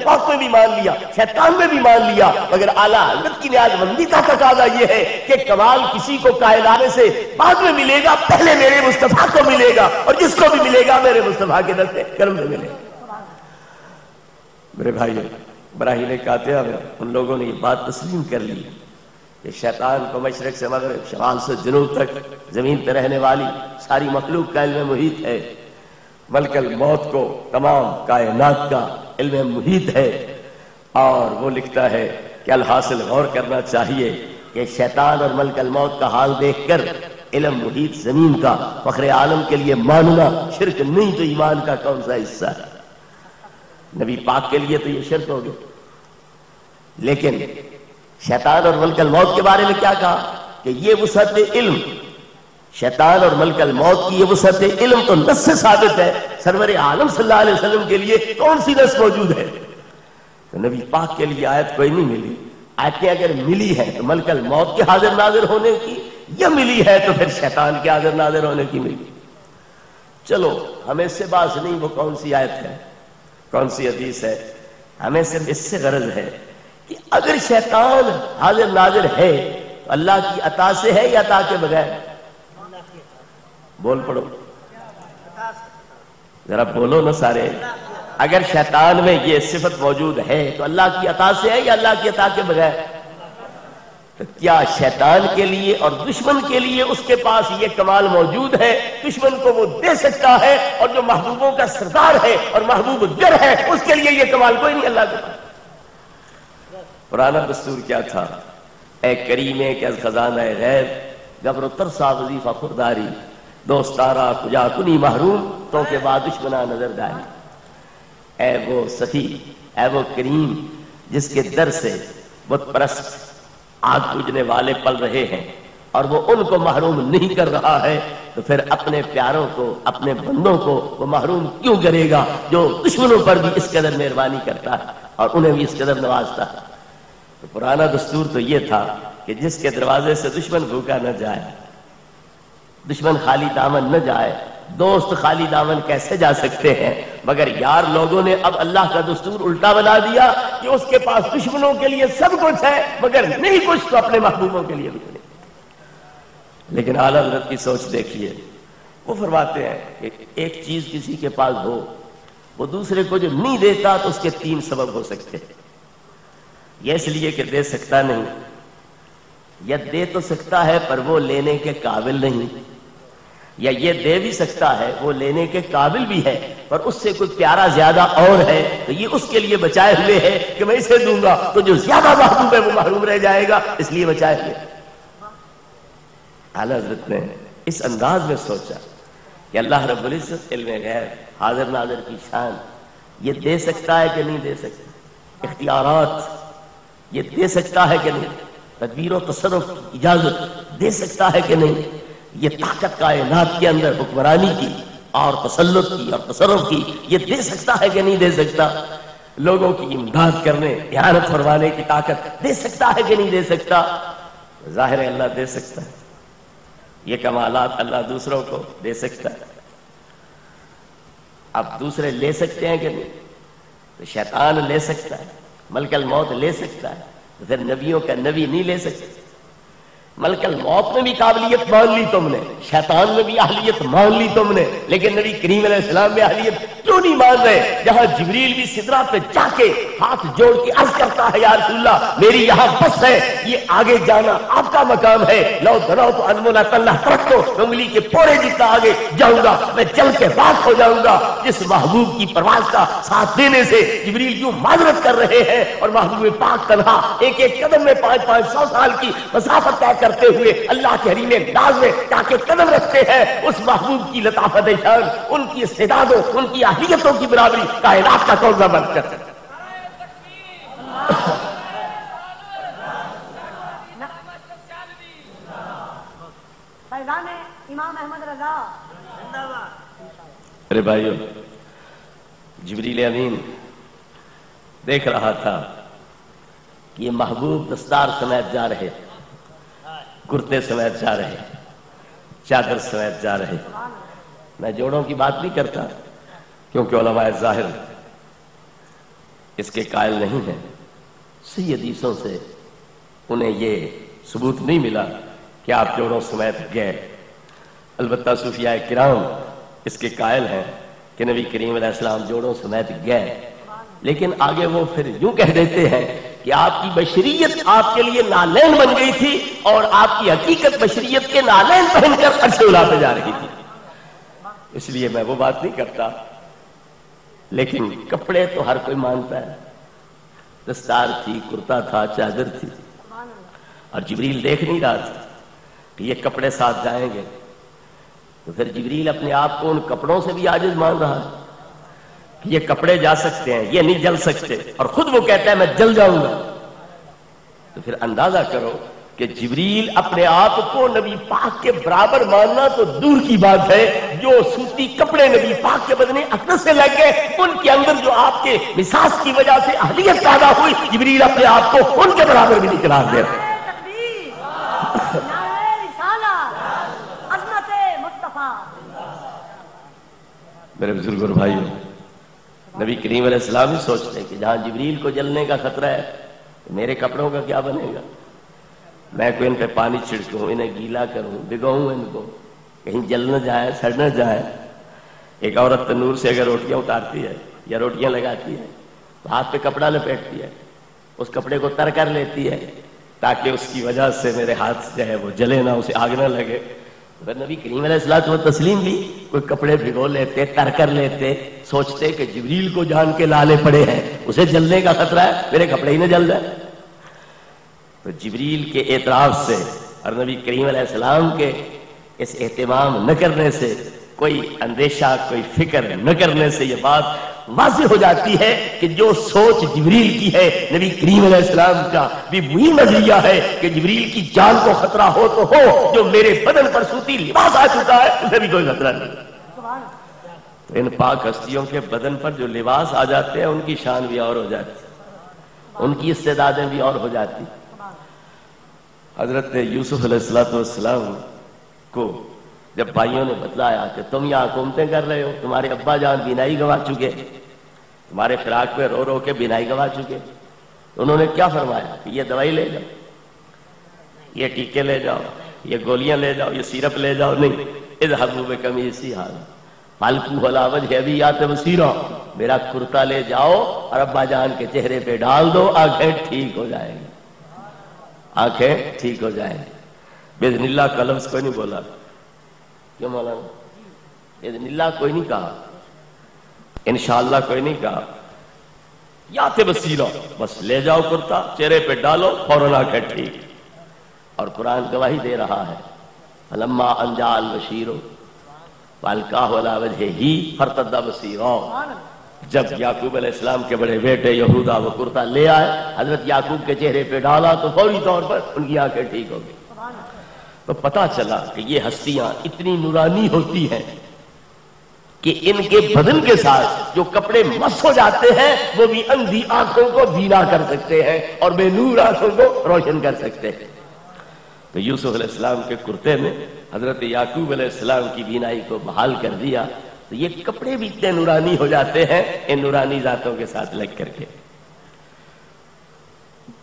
موت میں بھی مان لیا، شیطان میں بھی مان لیا، مگر اعلیٰ حضرت کی نیاز مندی کا تقاضا یہ ہے کہ کمال کسی کو کائنات سے بعد میں ملے گا، پہلے میرے مصطفیٰ کو ملے گا، اور جس کو بھی ملے گا میرے مصطفیٰ کے دست کرم سے ملے گا۔ میرے بھائی براہین قاطعہ میں ان لوگوں نے یہ بات تسلیم کر لی کہ شیطان کو مشرق سے مغرب، شمال سے جنوب تک زمین پہ رہنے والی ساری مخلوق کا علم محیط ہے، ملک الموت کو تمام کائنات کا علم محیط ہے، اور وہ لکھتا ہے کہ الحاصل غور کرنا چاہیے کہ شیطان اور ملک الموت کا حال دیکھ کر علم محیط زمین کا فخر عالم کے لیے ماننا شرک نہیں تو ایمان کا کون سا حصہ ہے؟ نبی پاک کے لیے تو یہ شرک ہو گیا، لیکن شیطان اور ملک الموت کے بارے میں کیا کہا کہ یہ وسعت علم، شیطان اور ملک الموت کی یہ وسعت علم تو نص سے ثابت ہے، سرور عالم صلی اللہ علیہ وسلم کے لیے کون سی نص موجود ہے؟ تو نبی پاک کے لیے آیت کوئی نہیں ملی۔ آیتیں اگر ملی ہے تو ملک الموت کے حاضر ناظر ہونے کی، یا ملی ہے تو پھر شیطان کے حاضر ناظر ہونے کی ملی۔ چلو ہمیں اس سے باز نہیں وہ کون سی آیت ہے، کون سی حدیث ہے، ہمیں صرف اس سے غرض ہے کہ اگر شیطان حاضر ناظر ہے تو اللہ کی عطا سے ہے یا عطا کے بغیر؟ بول پڑو ذرا، بولو نا سارے۔ اگر شیطان میں یہ صفت موجود ہے تو اللہ کی عطا سے ہے یا اللہ کی عطا کے بغیر؟ تو کیا شیطان کے لیے اور دشمن کے لیے اس کے پاس یہ کمال موجود ہے؟ دشمن کو وہ دے سکتا ہے، اور جو محبوبوں کا سردار ہے اور محبوب گر ہے اس کے لیے یہ کمال کوئی نہیں اللہ کے پاس۔ پرانا دستور کیا تھا؟ اے کریم کہ از خزانہ غیب گبر و ترسا وظیفہ خودداری، دوستارا کجا کنی محروم تو کے بعد دشمنا نظر داری۔ اے وہ سخی، اے وہ کریم جس کے در سے بت پرست آگ بجھنے والے پل رہے ہیں اور وہ ان کو محروم نہیں کر رہا ہے، تو پھر اپنے پیاروں کو، اپنے بندوں کو وہ محروم کیوں کرے گا جو دشمنوں پر بھی اس قدر مہربانی کرتا ہے اور انہیں بھی اس قدر نوازتا ہے؟ تو پرانا دستور تو یہ تھا کہ جس کے دروازے سے دشمن بھوکا نہ جائے، دشمن خالی دامن نہ جائے۔ دوست خالی دامن کیسے جا سکتے ہیں؟ مگر یار لوگوں نے اب اللہ کا دستور الٹا بنا دیا کہ اس کے پاس دشمنوں کے لیے سب کچھ ہے مگر نہیں کچھ تو اپنے محبوبوں کے لیے بھی نہیں۔ لیکن اعلیٰ حضرت کی سوچ دیکھیے، وہ فرماتے ہیں کہ ایک چیز کسی کے پاس ہو، وہ دوسرے کو جو نہیں دیتا تو اس کے 3 سبب ہو سکتے ہیں۔ یہ اس لیے کہ دے سکتا نہیں، یا دے تو سکتا ہے پر وہ لینے کے قابل نہیں، یا یہ دے بھی سکتا ہے وہ لینے کے قابل بھی ہے پر اس سے کوئی پیارا زیادہ اور ہے، تو یہ اس کے لیے بچائے ہوئے ہے کہ میں اسے دوں گا تو جو زیادہ محبوب ہے وہ محروم رہ جائے گا، اس لیے بچائے ہوئے۔ اعلیٰ حضرت نے اس انداز میں سوچا کہ اللہ رب العزت علم غیب حاضر ناظر کی شان، یہ دے سکتا ہے کہ نہیں دے سکتا؟ اختیارات یہ دے سکتا ہے کہ نہیں؟ تدبیر و تصرف کی اجازت دے سکتا ہے کہ نہیں؟ یہ طاقت کائنات کے اندر حکمرانی کی اور تسلط کی اور تصرف کی یہ دے سکتا ہے کہ نہیں دے سکتا؟ لوگوں کی امداد کرنے، اعانت فرمانے کی طاقت دے سکتا ہے کہ نہیں دے سکتا؟ ظاہر ہے اللہ دے سکتا ہے، یہ کمالات اللہ دوسروں کو دے سکتا ہے۔ اب دوسرے لے سکتے ہیں کہ نہیں؟ تو شیطان لے سکتا ہے، ملک الموت لے سکتا ہے، تو پھر نبیوں کا نبی نہیں لے سکتا؟ ملک الموت میں بھی قابلیت مان لی تم نے، شیطان میں بھی اہلیت مان لی تم نے، لیکن نبی کریم علیہ السلام میں اہلیت کیوں نہیں مان رہے؟ جہاں جبریل بھی سدرہ پہ جا کے ہاتھ جوڑ کے عرض کرتا ہے یا رسول اللہ میری یہاں بس ہے، یہ آگے جانا آپ کا مقام ہے، لو دنو تو انمولا تلّہ ترک تو انگلی کے پورے جتنا آگے جاؤں گا، میں چل کے بات ہو جاؤں گا۔ جس محبوب کی پرواز کا ساتھ دینے سے جبریل کیوں معذرت کر رہے ہیں اور محبوب پاک تنہا ایک ایک قدم میں 500 سال کی مسافت طے کرتے ہوئے اللہ کے حریم ناز میں تاکہ قدم رکھتے ہیں، اس محبوب کی لطافت شان، ان کی استعدادوں، ان کی اہلیتوں کی برابری کائنات کا کون سا بند کر سکتا؟ امام احمد رضا ارے بھائیو، جبریل امین دیکھ رہا تھا کہ یہ محبوب دستار سمیت جا رہے، کرتے سمیت جا رہے، چادر سمیت جا رہے۔ میں جوڑوں کی بات نہیں کرتا کیونکہ علماء ظاہر اس کے قائل نہیں ہیں، صحیح حدیثوں سے انہیں یہ ثبوت نہیں ملا کہ آپ جوڑوں سمیت گئے۔ البتہ صوفیاء کرام اس کے قائل ہیں کہ نبی کریم علیہ السلام جوڑوں سمیت گئے، لیکن آگے وہ پھر یوں کہہ دیتے ہیں کہ آپ کی بشریت آپ کے لیے نالین بن گئی تھی اور آپ کی حقیقت بشریت کے نالین پہن کر عرش اولا پہ جا رہی تھی۔ اس لیے میں وہ بات نہیں کرتا، لیکن کپڑے تو ہر کوئی مانتا ہے، دستار تھی، کرتا تھا، چادر تھی، اور جبریل دیکھ نہیں رہا تھا کہ یہ کپڑے ساتھ جائیں گے، تو پھر جبریل اپنے آپ کو ان کپڑوں سے بھی عاجز مان رہا ہے کہ یہ کپڑے جا سکتے ہیں، یہ نہیں جل سکتے، اور خود وہ کہتا ہے میں جل جاؤں گا۔ تو پھر اندازہ کرو کہ جبریل اپنے آپ کو نبی پاک کے برابر ماننا تو دور کی بات ہے، جو سوتی کپڑے نبی پاک کے بدن اقدس سے لگ گئے، ان کے اندر جو آپ کے مساس کی وجہ سے اہلیت پیدا ہوئی، جبریل اپنے آپ کو ان کے برابر بھی نہیں قرار دے رہا۔ میرے بزرگ اور بھائیوں، نبی کریم علیہ السلام ہی سوچتے کہ جہاں جبریل کو جلنے کا خطرہ ہے تو میرے کپڑوں کا کیا بنے گا؟ میں کوئی ان پہ پانی چھڑکوں، انہیں گیلا کروں، بھگاؤں ان کو، کہیں جل نہ جائے، سڑ نہ جائے۔ ایک عورت تنور سے اگر روٹیاں اتارتی ہے یا روٹیاں لگاتی ہے تو ہاتھ پہ کپڑا لپیٹتی ہے، اس کپڑے کو تر کر لیتی ہے تاکہ اس کی وجہ سے میرے ہاتھ جو ہے وہ جلے نہ، اسے آگ نہ لگے۔ اگر نبی کریم علیہ الصلوۃ والتسلیم بھی کوئی کپڑے بھگو لیتے، تر کر لیتے، سوچتے کہ جبریل کو جان کے لالے پڑے ہیں، اسے جلنے کا خطرہ ہے، میرے کپڑے ہی نہ جل جائے۔ تو جبریل کے اعتراف سے اور نبی کریم علیہ السلام کے اس اہتمام نہ کرنے سے، کوئی اندیشہ، کوئی فکر نہ کرنے سے یہ بات واضح ہو جاتی ہے کہ جو سوچ جبریل کی ہے، نبی کریم علیہ السلام کا بھی وہی نظریہ ہے کہ جبریل کی جان کو خطرہ ہو تو ہو، جو میرے بدن پر سوتی لباس آ چکا ہے اسے بھی کوئی خطرہ نہیں۔ تو ان پاک ہستیوں کے بدن پر جو لباس آ جاتے ہیں ان کی شان بھی اور ہو جاتی، ان کی استعدادیں بھی اور ہو جاتی۔ حضرت یوسف علیہ السلام کو جب بھائیوں نے بتلایا کہ تم یہاں حکومتیں کر رہے ہو، تمہارے ابا جان بینائی گنوا چکے، تمہارے فراق پہ رو رو کے بینائی گنوا چکے، تو انہوں نے کیا فرمایا کہ یہ دوائی لے جاؤ، یہ ٹیکے لے جاؤ، یہ گولیاں لے جاؤ، یہ سیرپ لے جاؤ، نہیں، اذهبوا بقمیصی ھذا فالقوہ علی وجہ ابیۃ بصیرا، میرا کرتا لے جاؤ اور ابا جان کے چہرے پہ ڈال دو، آنکھیں ٹھیک ہو جائیں گی، آنکھیں ٹھیک ہو جائیں گی۔ باذن اللہ کا لفظ کوئی نہیں بولا، کیوں مولانا؟ باذن اللہ کوئی نہیں کہا، انشاءاللہ کوئی نہیں کہا، یات بصیرا، بس لے جاؤ کرتا، چہرے پہ ڈالو، فوراً آنکھیں ٹھیک۔ اور قرآن گواہی دے رہا ہے فلما ان جاء البشیر فالقاہ علی وجہہ فارتد بصیرا، جب یعقوب علیہ السلام کے بڑے بیٹے یہودا وہ کرتا لے آئے، حضرت یعقوب کے چہرے پہ ڈالا تو فوری طور پر ان کی آنکھیں ٹھیک ہو گئی۔ تو پتا چلا کہ یہ ہستیاں اتنی نورانی ہوتی ہیں کہ ان کے بدن کے ساتھ جو کپڑے مس ہو جاتے ہیں وہ بھی اندھی آنکھوں کو بینا کر سکتے ہیں اور بے نور آنکھوں کو روشن کر سکتے ہیں۔ تو یوسف علیہ السلام کے کرتے میں حضرت یعقوب علیہ السلام کی بینائی کو بحال کر دیا، تو یہ کپڑے بھی اتنے نورانی ہو جاتے ہیں ان نورانی ذاتوں کے ساتھ لگ کر کے۔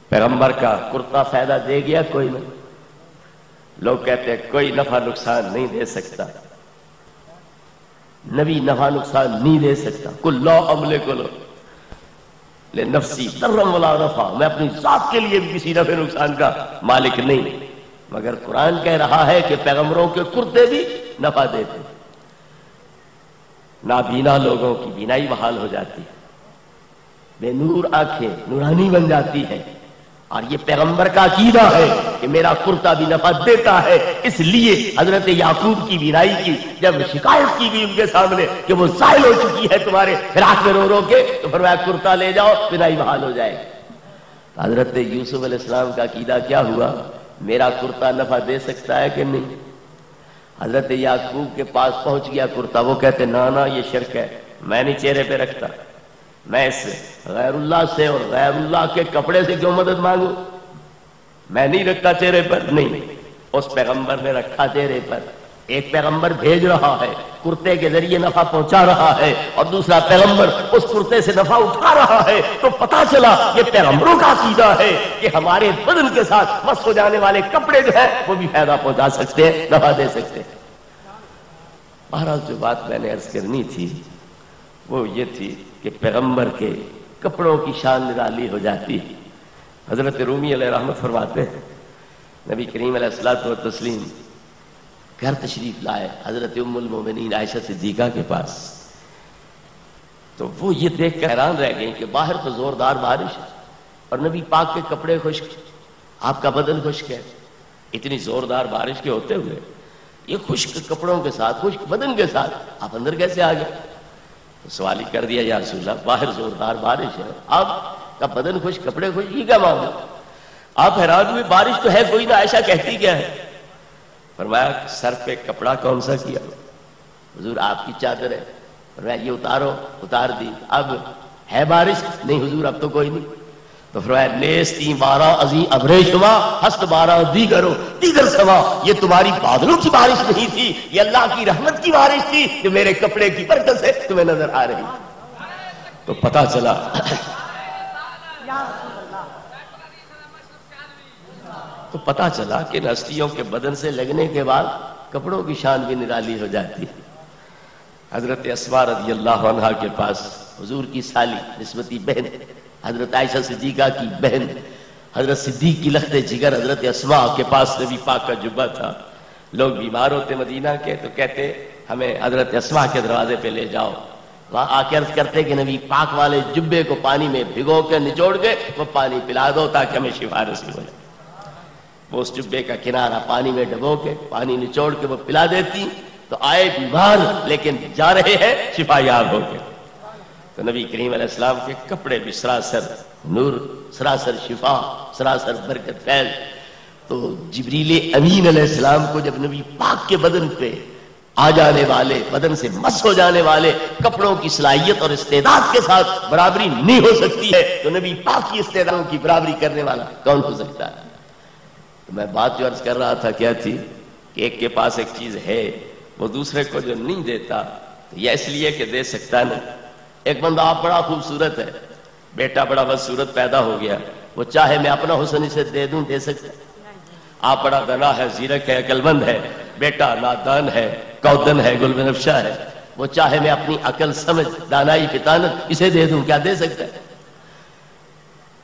پیغمبر کا کرتا فائدہ دے گیا؟ کوئی نہیں۔ لوگ کہتے ہیں کوئی نفع نقصان نہیں دے سکتا، نبی نفع نقصان نہیں دے سکتا، کل لا املک لنفسی ضرا ولا نفع، میں اپنی ذات کے لیے بھی کسی نفع نقصان کا مالک نہیں، مگر قرآن کہہ رہا ہے کہ پیغمبروں کے کرتے بھی نفع دیتے، نابینا لوگوں کی بینائی بحال ہو جاتی ہے، بے نور آنکھیں نورانی بن جاتی ہے، اور یہ پیغمبر کا عقیدہ ہے کہ میرا کرتا بھی نفع دیتا ہے۔ اس لیے حضرت یعقوب کی بینائی کی جب شکایت کی گئی ان کے سامنے کہ وہ زائل ہو چکی ہے تمہارے فراق میں رو رو کے، تو فرمایا کرتا لے جاؤ، بینائی بحال ہو جائے گی۔ حضرت یوسف علیہ السلام کا عقیدہ کیا ہوا؟ میرا کرتا نفع دے سکتا ہے کہ نہیں؟ حضرت یعقوب کے پاس پہنچ گیا کرتا، وہ کہتے نا یہ شرک ہے، میں نہیں چہرے پہ رکھتا، میں اس غیر اللہ سے اور غیر اللہ کے کپڑے سے کیوں مدد مانگوں؟ میں نہیں رکھتا چہرے پر۔ نہیں، اس پیغمبر نے رکھا چہرے پر، ایک پیغمبر بھیج رہا ہے، کرتے کے ذریعے نفع پہنچا رہا ہے، اور دوسرا پیغمبر اس کرتے سے نفع اٹھا رہا ہے، تو پتا چلا یہ پیغمبروں کا عقیدہ ہے کہ ہمارے بدن کے ساتھ مس ہو جانے والے کپڑے جو ہیں وہ بھی فائدہ پہنچا سکتے ہیں، نفع دے سکتے ہیں۔ بہرحال جو بات میں نے عرض کرنی تھی وہ یہ تھی کہ پیغمبر کے کپڑوں کی شان نرالی ہو جاتی۔ حضرت رومی علیہ رحمت فرماتے ہیں نبی کریم علیہ الصلوۃ والتسلیم گھر تشریف لائے حضرت ام المومنین عائشہ صدیقہ کے پاس، تو وہ یہ دیکھ کر حیران رہ گئیں کہ باہر تو زوردار بارش ہے اور نبی پاک کے کپڑے خشک، آپ کا بدن خشک ہے، اتنی زوردار بارش کے ہوتے ہوئے یہ خشک کپڑوں کے ساتھ، خشک بدن کے ساتھ آپ اندر کیسے آ گئے؟ تو سوال ہی کر دیا یا رسول اللہ باہر زوردار بارش ہے، آپ کا بدن خشک کپڑے خشک، یہ کیا معاملہ؟ آپ حیران ہوئے، بارش تو ہے کوئی نہ، عائشہ کہتی کیا ہے؟ فرمایا سر پہ کپڑا کون سا کیا؟ حضور آپ کی چادر ہے۔ فرمایا یہ اتارو، اتار دی۔ اب ہے بارش؟ نہیں حضور اب تو کوئی نہیں۔ تو فرمایا نیستی بارہ ازی ابرے شما ہست بارہ دیگر سوا، یہ تمہاری بادلوں کی بارش نہیں تھی، یہ اللہ کی رحمت کی بارش تھی کہ میرے کپڑے کی برکت سے تمہیں نظر آ رہی۔ تو پتا چلا کہ ہستیوں کے بدن سے لگنے کے بعد کپڑوں کی شان بھی نرالی ہو جاتی ہے۔ حضرت اسماء رضی اللہ عنہا کے پاس حضور کی سالی نسبتی بہن حضرت عائشہ صدیقہ کی بہن حضرت صدیق کی لخت جگر حضرت اسماء کے پاس نبی پاک کا جبہ تھا۔ لوگ بیمار ہوتے مدینہ کے تو کہتے ہمیں حضرت اسماء کے دروازے پہ لے جاؤ، وہاں آ کے عرض کرتے کہ نبی پاک والے جبے کو پانی میں بھگو کے نچوڑ کے وہ پانی پلا دو تاکہ ہمیں شفا نصیب ہو جائے۔ وہ اس جبے کا کنارہ پانی میں ڈبو کے پانی نچوڑ کے وہ پلا دیتی، تو آئے بیمار لیکن جا رہے ہیں شفا یاب ہو کے۔ تو نبی کریم علیہ السلام کے کپڑے بھی سراسر نور، سراسر شفا، سراسر برکت فیض۔ تو جبریل امین علیہ السلام کو جب نبی پاک کے بدن پہ آ جانے والے، بدن سے مس ہو جانے والے کپڑوں کی صلاحیت اور استعداد کے ساتھ برابری نہیں ہو سکتی ہے، تو نبی پاک کی استعدادوں کی برابری کرنے والا کون ہو سکتا ہے؟ تو میں بات جو عرض کر رہا تھا کیا تھی کہ ایک کے پاس ایک چیز ہے، وہ دوسرے کو جو نہیں دیتا تو یہ اس لیے کہ دے سکتا نہیں۔ ایک بندہ آپ بڑا خوبصورت ہے، بیٹا بڑا بدصورت پیدا ہو گیا، وہ چاہے میں اپنا حسن اسے دے دوں، دے سکتا؟ آپ بڑا دنا ہے، زیرک ہے، عقل مند ہے، بیٹا نادان ہے، کودن ہے، گل بنفشہ ہے، وہ چاہے میں اپنی عقل سمجھ دانائی فطانت اسے دے دوں، کیا دے سکتا ہے؟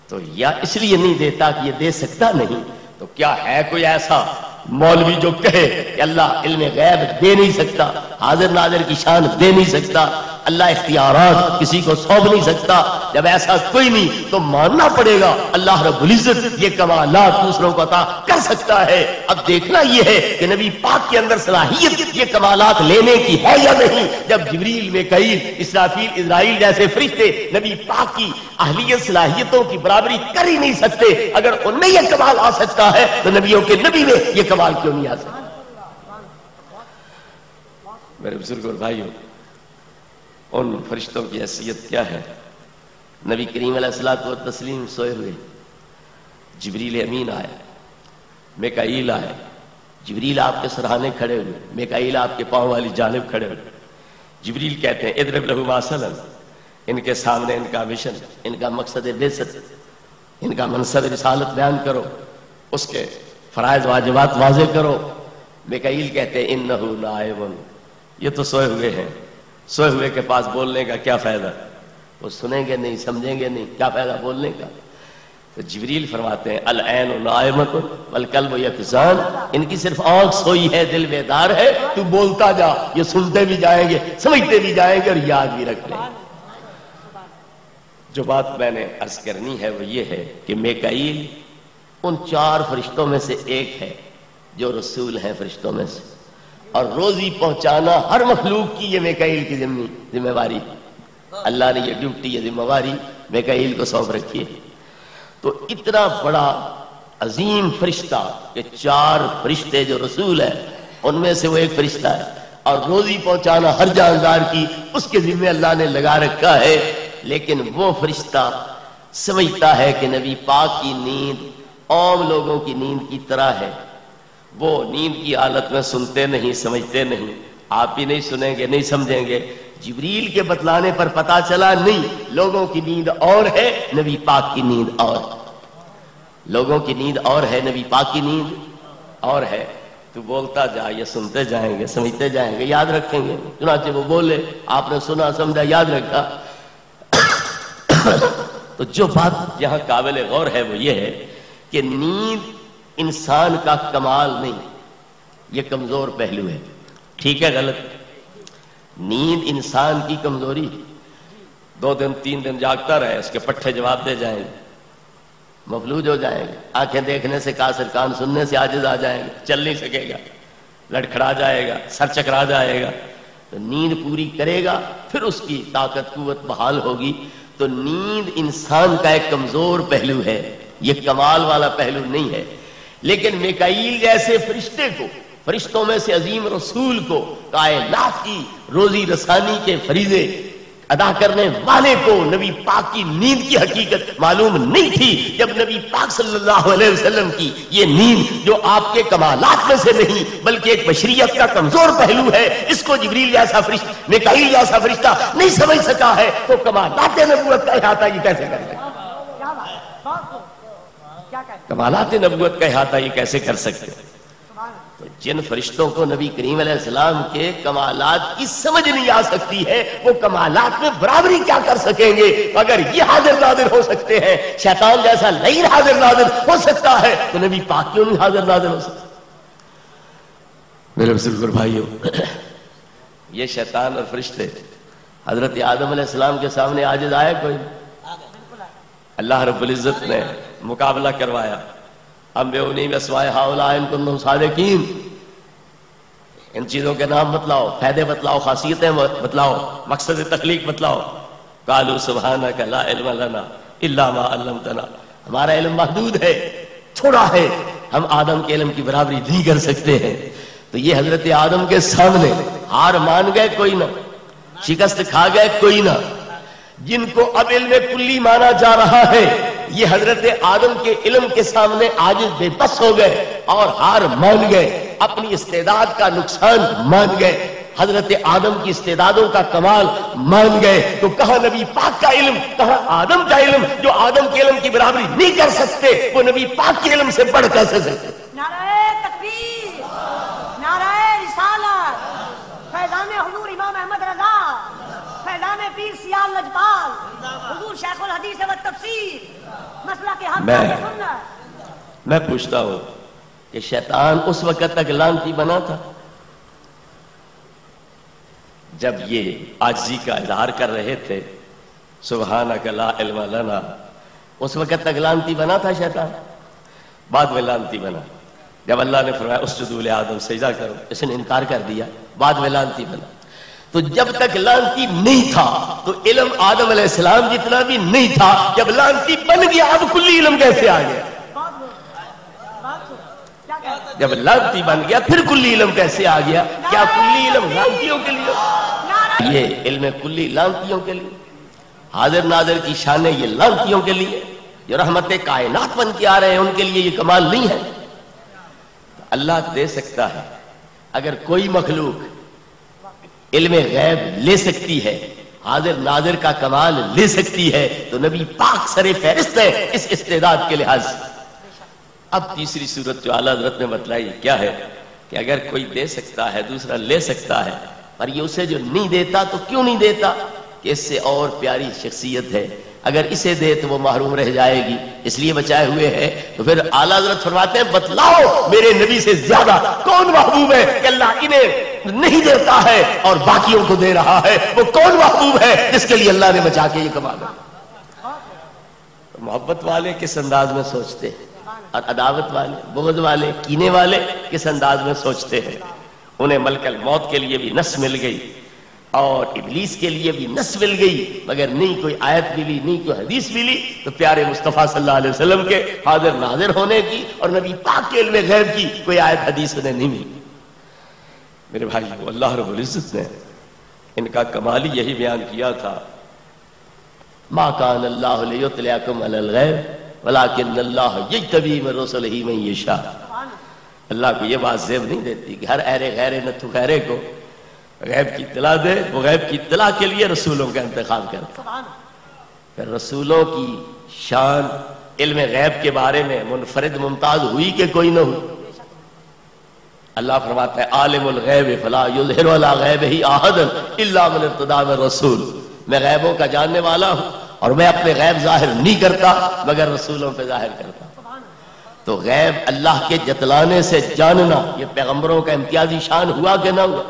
تو یا اس لیے نہیں دیتا کہ یہ دے سکتا نہیں، تو کیا ہے کوئی ایسا مولوی جو کہے کہ اللہ علم غیب دے نہیں سکتا، حاضر ناظر کی شان دے نہیں سکتا، اللہ اختیارات کسی کو سونپ نہیں سکتا؟ جب ایسا کوئی نہیں تو ماننا پڑے گا اللہ رب العزت یہ کمالات دوسروں کو عطا کر سکتا ہے۔ اب دیکھنا یہ ہے کہ نبی پاک کے اندر صلاحیت یہ کمالات لینے کی ہے یا نہیں۔ جب جبریل، میکائیل، اسرافیل، اسرائیل جیسے فرشتے نبی پاک کی اہلیت صلاحیتوں کی برابری کر ہی نہیں سکتے، اگر ان میں یہ کمال آ سکتا ہے تو نبیوں کے نبی میں یہ کمال کیوں نہیں آ سکتا؟ میرے بزرگ اور بھائیوں، ان فرشتوں کی حیثیت کیا ہے؟ نبی کریم علیہ الصلوۃ والتسلیم سوئے ہوئے، جبریل امین آئے، میکائیل آئے، جبریل آپ کے سرہانے کھڑے ہوئے، میکائیل آپ کے پاؤں والی جانب کھڑے ہوئے۔ جبریل کہتے ہیں اضرب لہ مثلا، ان کے سامنے ان کا مشن، ان کا مقصد بعثت، ان کا منصب رسالت بیان کرو، اس کے فرائض واجبات واضح کرو۔ میکائیل کہتے ہیں انہ نائم، یہ تو سوئے ہوئے ہیں، سوئے ہوئے کے پاس بولنے کا کیا فائدہ؟ وہ سنیں گے نہیں، سمجھیں گے نہیں، کیا فائدہ بولنے کا؟ تو جبریل فرماتے ہیں العین نائمۃ والقلب یقظان، ان کی صرف آنکھ سوئی ہے، دل بیدار ہے، تو بولتا جا، یہ سنتے بھی جائیں گے، سمجھتے بھی جائیں گے اور یاد بھی رکھ لیں گے۔ جو بات میں نے عرض کرنی ہے وہ یہ ہے کہ میکائیل ان 4 فرشتوں میں سے ایک ہے جو رسول ہیں فرشتوں میں سے، اور روزی پہنچانا ہر مخلوق کی یہ میکائیل کی ذمہ داری، اللہ نے یہ ڈیوٹی، یہ ذمہ داری میکائیل کو سونپ رکھی ہے۔ تو اتنا بڑا عظیم فرشتہ کہ 4 فرشتے جو رسول ہیں ان میں سے وہ ایک فرشتہ ہے، اور روزی پہنچانا ہر جاندار کی اس کے ذمہ اللہ نے لگا رکھا ہے۔ لیکن وہ فرشتہ سمجھتا ہے کہ نبی پاک کی نیند عام لوگوں کی نیند کی طرح ہے، وہ نیند کی حالت میں سنتے نہیں، سمجھتے نہیں، آپ بھی نہیں سنیں گے، نہیں سمجھیں گے۔ جبریل کے بتلانے پر پتا چلا نہیں، لوگوں کی نیند اور ہے، نبی پاک کی نیند اور ہے۔ لوگوں کی نیند اور ہے، نبی پاک کی نیند اور ہے۔ تو بولتا جا، یہ سنتے جائیں گے، سمجھتے جائیں گے، یاد رکھیں گے۔ چنانچہ وہ بولے، آپ نے سنا، سمجھا، یاد رکھا۔ تو جو بات یہاں قابل غور ہے وہ یہ ہے کہ نیند انسان کا کمال نہیں، یہ کمزور پہلو ہے۔ ٹھیک ہے غلط؟ نیند انسان کی کمزوری، 2 دن 3 دن جاگتا رہے، اس کے پٹھے جواب دے جائیں گے، مفلوج ہو جائیں گے، آنکھیں دیکھنے سے قاصر، کان سننے سے عاجز آ جائیں گے، چل نہیں سکے گا، لڑکھڑا جائے گا، سر چکرا جائے گا۔ تو نیند پوری کرے گا، پھر اس کی طاقت قوت بحال ہوگی۔ تو نیند انسان کا ایک کمزور پہلو ہے، یہ کمال والا پہلو نہیں ہے۔ لیکن میکائیل جیسے فرشتے کو، فرشتوں میں سے عظیم رسول کو، کائنات کی روزی رسانی کے فریضے ادا کرنے والے کو نبی پاک کی نیند کی حقیقت معلوم نہیں تھی۔ جب نبی پاک صلی اللہ علیہ وسلم کی یہ نیند جو آپ کے کمالات میں سے نہیں بلکہ ایک بشریت کا کمزور پہلو ہے، اس کو جبریل جیسا فرشتہ، میکائیل جیسا فرشتہ نہیں سمجھ سکا ہے، تو کمالات نبوت کا احاطہ یہ کیسے کر سکتا؟ کمالات نبوت کا احاطہ یہ کیسے کر سکتے؟ تو جن فرشتوں کو نبی کریم علیہ السلام کے کمالات کی سمجھ نہیں آ سکتی ہے، وہ کمالات میں برابری کیا کر سکیں گے؟ اگر یہ حاضر ناظر ہو سکتے ہیں، شیطان جیسا لعین حاضر ناظر ہو سکتا ہے، تو نبی پاک کیوں نہیں حاضر ناظر ہو سکتا؟ میرے بزرگ بھائیوں، یہ شیطان اور فرشتے حضرت آدم علیہ السلام کے سامنے عاجز آئے کوئی؟ اللہ رب العزت نے مقابلہ کروایا، انبئونی باسماء ہؤلاء ان کنتم صادقین، ان چیزوں کے نام بتلاؤ، فائدے بتلاؤ، خاصیتیں بتلاؤ، مقصد تخلیق بتلاؤ۔ قالوا سبحانک لا علم لنا الا ما علمتنا، ہمارا علم محدود ہے، تھوڑا ہے، ہم آدم کے علم کی برابری نہیں کر سکتے ہیں۔ تو یہ حضرت آدم کے سامنے ہار مان گئے کوئی نہ، شکست کھا گئے کوئی نہ۔ جن کو اب علم کلی مانا جا رہا ہے، یہ حضرت آدم کے علم کے سامنے عاجز بے بس ہو گئے اور ہار مان گئے، اپنی استعداد کا نقصان مان گئے، حضرت آدم کی استعدادوں کا کمال مان گئے۔ تو کہاں نبی پاک کا علم، کہاں آدم کا علم؟ جو آدم کے علم کی برابری نہیں کر سکتے، وہ نبی پاک کے علم سے بڑھ کیسے سکتے؟ نعرہ تکبیر، نعرہ رسالت، فیضان حضور امام احمد رضا، فیضان پیر سیال لجپال، حضور شیخ الحدیث و تفسیر، مسئلہ کے حق میں سنت۔ میں پوچھتا ہوں کہ شیطان اس وقت تک لعنتی بنا تھا جب یہ عاجزی کا اظہار کر رہے تھے، سبحانک لا علم لنا، اس وقت تک لعنتی بنا تھا شیطان؟ بعد میں لعنتی بنا جب اللہ نے فرمایا اسجدوا لآدم، سجدہ کرو، اس نے انکار کر دیا، بعد میں لعنتی بنا۔ تو جب تک لعنتی نہیں تھا تو علم آدم علیہ السلام جتنا بھی نہیں تھا، جب لعنتی بن گیا اب کلی علم کیسے آ گیا؟ جب لعنتی بن گیا پھر کلی علم کیسے آ گیا؟ کیا کلی علم لعنتیوں کے لیے؟ یہ علم کلی لعنتیوں کے لیے؟ حاضر ناظر کی شانیں یہ لعنتیوں کے لیے جو رحمت کائنات بن کے آ رہے ہیں، ان کے لیے یہ کمال نہیں ہے؟ اللہ دے سکتا ہے، اگر کوئی مخلوق علم غیب لے سکتی ہے، حاضر ناظر کا کمال لے سکتی ہے، تو نبی پاک سر فہرست ہے اس استعداد کے لحاظ سے۔ اب تیسری صورت جو اعلیٰ حضرت نے بتلائی کیا ہے کہ اگر کوئی دے سکتا ہے، دوسرا لے سکتا ہے، پر یہ اسے جو نہیں دیتا تو کیوں نہیں دیتا؟ کہ اس سے اور پیاری شخصیت ہے، اگر اسے دے تو وہ محروم رہ جائے گی، اس لیے بچائے ہوئے ہے۔ تو پھر اعلیٰ حضرت فرماتے ہیں بتلاؤ میرے نبی سے زیادہ کون محبوب ہے کہ اللہ انہیں نہیں دیتا ہے اور باقیوں کو دے رہا ہے؟ وہ کون محبوب ہے جس کے لیے اللہ نے بچا کے یہ کمانا؟ محبت والے کس انداز میں سوچتے ہیں، اور عداوت والے، بغض والے، کینے والے کس انداز میں سوچتے ہیں؟ انہیں ملک الموت کے لیے بھی نص مل گئی اور ابلیس کے لیے بھی نص مل گئی، مگر نہیں کوئی آیت ملی، نہیں کوئی حدیث ملی۔ تو پیارے مصطفیٰ صلی اللہ علیہ وسلم کے حاضر ناظر ہونے کی اور نبی پاک کے علم غیب کی کوئی آیت حدیث انہیں نہیں ملی۔ میرے بھائیو، اللہ رب العزت نے ان کا کمال ہی یہی بیان کیا تھا، ما کان اللہ لیطلعکم علی الغیب ولکن اللہ یجتبی من رسلہ من یشاء۔ اللہ کو یہ بات زیب نہیں دیتی کہ ہر ایرے غیرے نتھو خیرے کو غیب کی اطلاع دے. وہ غیب کی اطلاع کے لیے رسولوں کا انتخاب کرتا. پھر رسولوں کی شان علم غیب کے بارے میں منفرد ممتاز ہوئی کہ کوئی نہ ہوئی؟ اللہ فرماتا ہے عالم الغیب فلا یظہر علی غیبہ احدا الا من ارتضی من رسول. میں غیبوں کا جاننے والا ہوں اور میں اپنے غیب ظاہر نہیں کرتا مگر رسولوں پہ ظاہر کرتا. تو غیب اللہ کے جتلانے سے جاننا یہ پیغمبروں کا امتیازی شان ہوا کہ نہ ہوا؟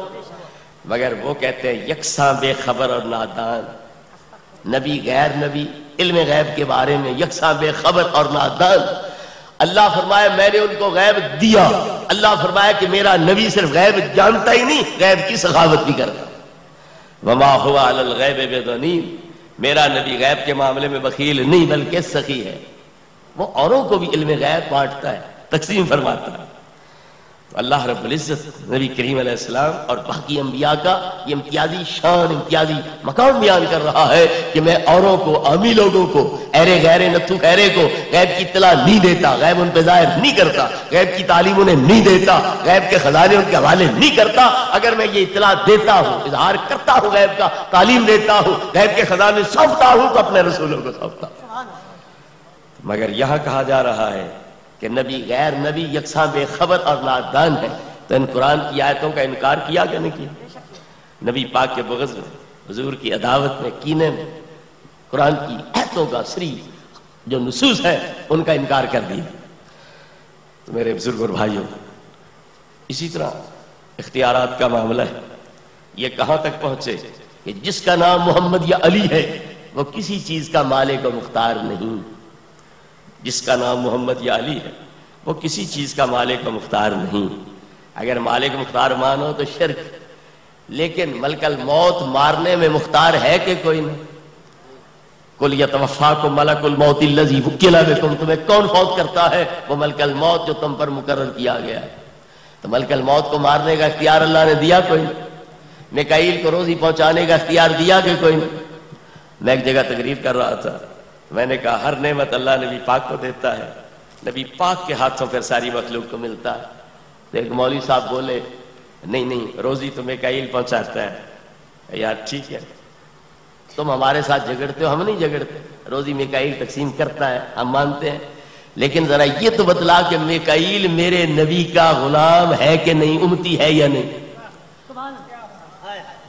مگر وہ کہتے ہیں یکساں بے خبر اور نادان. نبی غیر نبی علم غیب کے بارے میں یکساں بے خبر اور نادان. اللہ فرمایا میں نے ان کو غیب دیا. اللہ فرمایا کہ میرا نبی صرف غیب جانتا ہی نہیں غیب کی سخاوت بھی کرتا. وما هو علی الغیب بضنین. میرا نبی غیب کے معاملے میں بخیل نہیں بلکہ سخی ہے. وہ اوروں کو بھی علم غیب بانٹتا ہے تقسیم فرماتا ہے. تو اللہ رب العزت نبی کریم علیہ السلام اور باقی انبیاء کا یہ امتیازی شان امتیازی مقام بیان کر رہا ہے کہ میں اوروں کو عامی لوگوں کو ایرے غیرے نتھو خیرے کو غیب کی اطلاع نہیں دیتا, غیب ان پہ ظاہر نہیں کرتا, غیب کی تعلیم انہیں نہیں دیتا, غیب کے خزانے ان کے حوالے نہیں کرتا. اگر میں یہ اطلاع دیتا ہوں اظہار کرتا ہوں غیب کا تعلیم دیتا ہوں غیب کے خزانے سونپتا ہوں تو اپنے رسولوں کو سونپتا ہوں. مگر یہاں کہا جا رہا ہے کہ نبی غیر نبی یکساں بے خبر اور نادان ہے. تو ان قرآن کی آیتوں کا انکار کیا کہ نہیں کیا؟ نبی پاک کے بغض میں حضور کی عداوت میں کینے میں قرآن کی آیتوں کا سری جو نصوص ہے ان کا انکار کر دیا. تو میرے بزرگ اور بھائیوں اسی طرح اختیارات کا معاملہ ہے. یہ کہاں تک پہنچے کہ جس کا نام محمد یا علی ہے وہ کسی چیز کا مالک و مختار نہیں. جس کا نام محمد یا علی ہے وہ کسی چیز کا مالک و مختار نہیں. اگر مالک مختار مانو تو شرک. لیکن ملک الموت مارنے میں مختار ہے کہ کوئی نہیں؟ قل یتوفاکم ملک الموت الذی وکل بکم. تمہیں کون فوت کرتا ہے؟ وہ ملک الموت جو تم پر مقرر کیا گیا ہے. تو ملک الموت کو مارنے کا اختیار اللہ نے دیا کوئی نہیں. میکائیل کو روزی پہنچانے کا اختیار دیا کہ کوئی نہیں. میں ایک جگہ تقریر کر رہا تھا, میں نے کہا ہر نعمت اللہ نبی پاک کو دیتا ہے, نبی پاک کے ہاتھوں پھر ساری مخلوق کو ملتا ہے. تو ایک مولوی صاحب بولے نہیں روزی تو میکائیل پہنچاتا ہے. یار ٹھیک ہے تم ہمارے ساتھ جھگڑتے ہو, ہم نہیں جھگڑتے. روزی میکائیل تقسیم کرتا ہے ہم مانتے ہیں, لیکن ذرا یہ تو بتلا کہ میکائیل میرے نبی کا غلام ہے کہ نہیں, امتی ہے یا نہیں.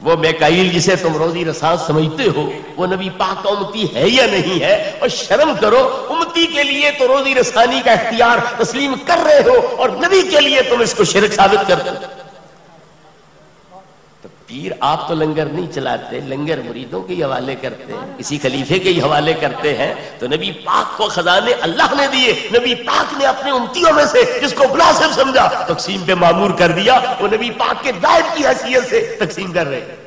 وہ میکائیل جسے تم روزی رساں سمجھتے ہو وہ نبی پاک کا امتی ہے یا نہیں ہے؟ اور شرم کرو, امتی کے لیے تو روزی رسانی کا اختیار تسلیم کر رہے ہو اور نبی کے لیے تم اس کو شرک ثابت کرتے ہو. تو پیر آپ تو لنگر نہیں چلاتے, لنگر مریدوں کے حوالے کرتے ہیں, کسی خلیفے کے حوالے کرتے ہیں. تو نبی پاک کو خزانے اللہ نے دیے, نبی پاک نے اپنے امتیوں میں سے جس کو مناسب سمجھا تقسیم پہ معمور کر دیا. وہ نبی پاک کے دائب کی حیثیت سے تقسیم کر رہے ہیں.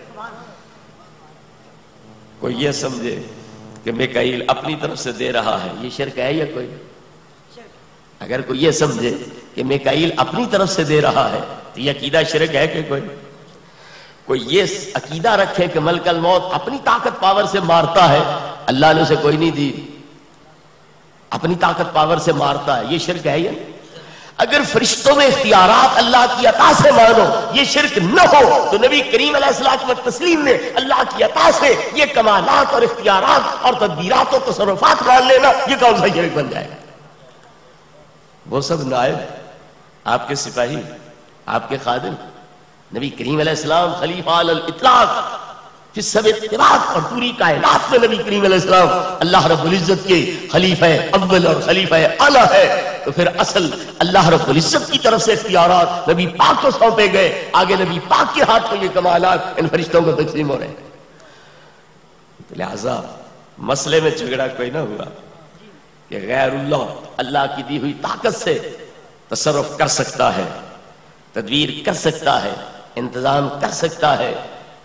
کوئی یہ سمجھے کہ میکائیل اپنی طرف سے دے رہا ہے, یہ شرک ہے یا کوئی؟ اگر کوئی یہ سمجھے کہ میکائیل اپنی طرف سے دے رہا ہے تو یہ عقیدہ شرک ہے کہ کوئی؟ کوئی یہ عقیدہ رکھے کہ ملک الموت اپنی طاقت پاور سے مارتا ہے, اللہ نے اسے کوئی نہیں دی, اپنی طاقت پاور سے مارتا ہے, یہ شرک ہے یا نہیں؟ اگر فرشتوں میں اختیارات اللہ کی عطا سے مانو یہ شرک نہ ہو تو نبی کریم علیہ الصلوۃ والتسلیم نے اللہ کی عطا سے یہ کمالات اور اختیارات اور تدبیرات اور تصرفات مان لینا یہ کون سا شرک بن جائے گا؟ وہ سب نائب آپ کے سپاہی, آپ کے خادم, نبی کریم علیہ السلام خلیفہ علی الاطلاق فی سب اتباق, اور پوری کائنات میں نبی کریم علیہ السلام اللہ رب العزت کے خلیفہ اول اور خلیفہ اعلی ہے. تو پھر اصل اللہ رب العزت کی طرف سے اختیارات نبی پاک کو سونپے گئے, آگے نبی پاک کے ہاتھ میں یہ کمالات ان فرشتوں کو تقسیم ہو رہے ہیں. لہذا مسئلے میں جھگڑا کوئی نہ ہوا کہ غیر اللہ کی دی ہوئی طاقت سے تصرف کر سکتا ہے, تدبیر کر سکتا ہے, انتظام کر سکتا ہے,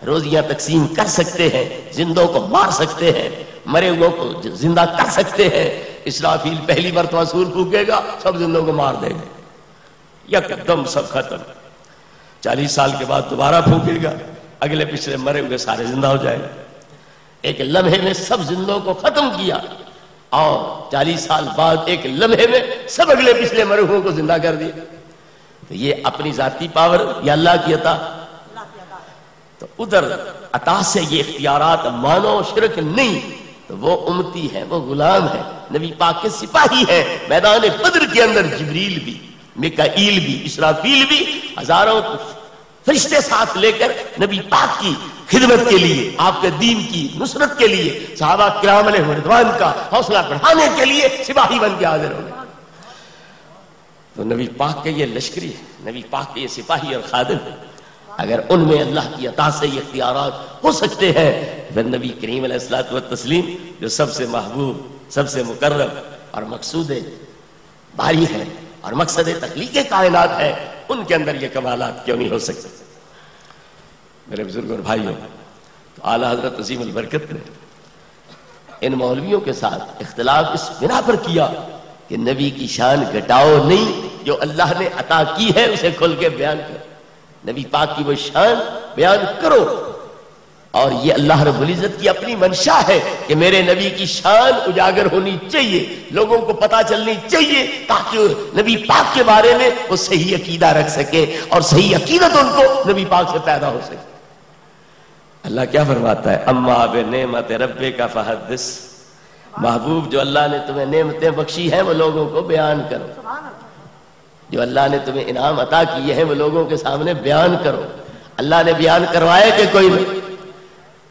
روزیاں تقسیم کر سکتے ہیں, زندوں کو مار سکتے ہیں, مرے ہوئے کو زندہ کر سکتے ہیں. اسرافیل پہلی مرتبہ سور پھونکے گا سب زندوں کو مار دے گا, یکدم سب ختم. 40 سال کے بعد دوبارہ پھونکے گا, اگلے پچھلے مرے ہوئے سارے زندہ ہو جائے گا. ایک لمحے میں سب زندوں کو ختم کیا, اور 40 سال بعد ایک لمحے میں سب اگلے پچھلے مرے ہوئے کو زندہ کر دیا. تو یہ اپنی ذاتی پاور یا اللہ کی عطا؟ تو ادھر عطا سے یہ اختیارات مانو شرک نہیں، تو وہ امتی ہے، وہ غلام ہے، نبی پاک کے سپاہی ہے۔ میدان بدر کے اندر جبریل بھی، میکائیل بھی، اسرافیل بھی، ہزاروں فرشتے ساتھ لے کر نبی پاک کی خدمت کے لیے، آپ کے دین کی نصرت کے لیے، صحابہ کرام علیہ رضوان کا حوصلہ بڑھانے کے لیے سپاہی بن کے حاضر ہو گئے۔ تو نبی پاک کے یہ لشکری ہے، نبی پاک کے یہ سپاہی اور خادم ہے۔ اگر ان میں اللہ کی عطا سے یہ اختیارات ہو سکتے ہیں، پھر نبی کریم علیہ الصلوۃ والتسلیم جو سب سے محبوب، سب سے مکرم اور مقصود باری ہے اور مقصد تخلیق کائنات ہے، ان کے اندر یہ کمالات کیوں نہیں ہو سکتے؟ میرے بزرگوں اور بھائیوں، تو اعلیٰ حضرت عظیم البرکت نے ان مولویوں کے ساتھ اختلاف اس بنا پر کیا کہ نبی کی شان گھٹاؤ نہیں، جو اللہ نے عطا کی ہے اسے کھل کے بیان کرو، نبی پاک کی وہ شان بیان کرو۔ اور یہ اللہ رب العزت کی اپنی منشا ہے کہ میرے نبی کی شان اجاگر ہونی چاہیے، لوگوں کو پتہ چلنی چاہیے، تاکہ نبی پاک کے بارے میں وہ صحیح عقیدہ رکھ سکے اور صحیح عقیدت ان کو نبی پاک سے پیدا ہو سکے۔ اللہ کیا فرماتا ہے؟ اما بنعمت ربک فحدث، محبوب جو اللہ نے تمہیں نعمتیں بخشی ہیں وہ لوگوں کو بیان کرو، جو اللہ نے تمہیں انعام عطا کیے ہیں وہ لوگوں کے سامنے بیان کرو۔ اللہ نے بیان کروائے کہ کوئی نہیں؟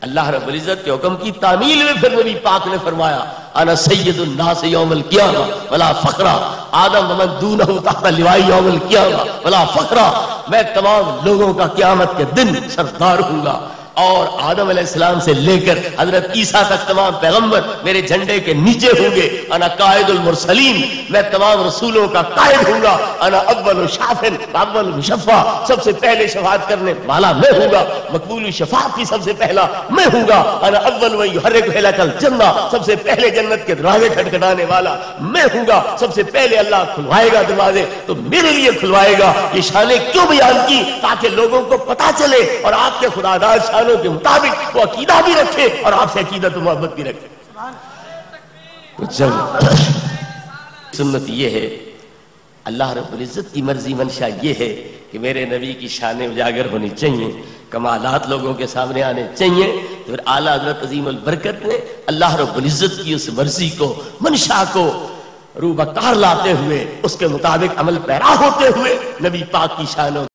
اللہ رب العزت کے حکم کی تعمیل میں پھر نبی پاک نے فرمایا انا سید الناس یوم القیامہ ولا فخرا، آدم ومن دونہ تحت لواء یوم القیامہ ولا فخرا، میں تمام لوگوں کا قیامت کے دن سردار ہوں گا، اور آدم علیہ السلام سے لے کر حضرت عیسیٰ تک تمام پیغمبر میرے جھنڈے کے نیچے ہوں گے۔ انا قائد المرسلین، میں تمام رسولوں کا قائد ہوں گا۔ انا اول شافع اول مشفع، سب سے پہلے شفاعت کرنے والا میں ہوں گا، مقبول شفاعت کی سب سے پہلا میں ہوں گا۔ انا اول من یحرک حلق الجنہ، سب سے پہلے جنت کے دروازے کھٹکھٹانے والا میں ہوں گا، سب سے پہلے اللہ کھلوائے گا دروازے تو میرے لیے کھلوائے گا۔ یہ شانیں کیوں بیان کی؟ تاکہ لوگوں کو پتہ چلے اور آپ کے خداداد شانوں کے مطابق وہ عقیدہ بھی رکھے اور آپ سے عقیدت و محبت بھی رکھے۔ تو جب سنت یہ ہے، اللہ رب العزت کی مرضی منشا یہ ہے کہ میرے نبی کی شانیں اجاگر ہونی چاہیے، کمالات لوگوں کے سامنے آنے چاہیے، تو پھر اعلیٰ حضرت عظیم البرکت نے اللہ رب العزت کی اس مرضی کو، منشا کو روبکار لاتے ہوئے، اس کے مطابق عمل پیرا ہوتے ہوئے نبی پاک کی شانوں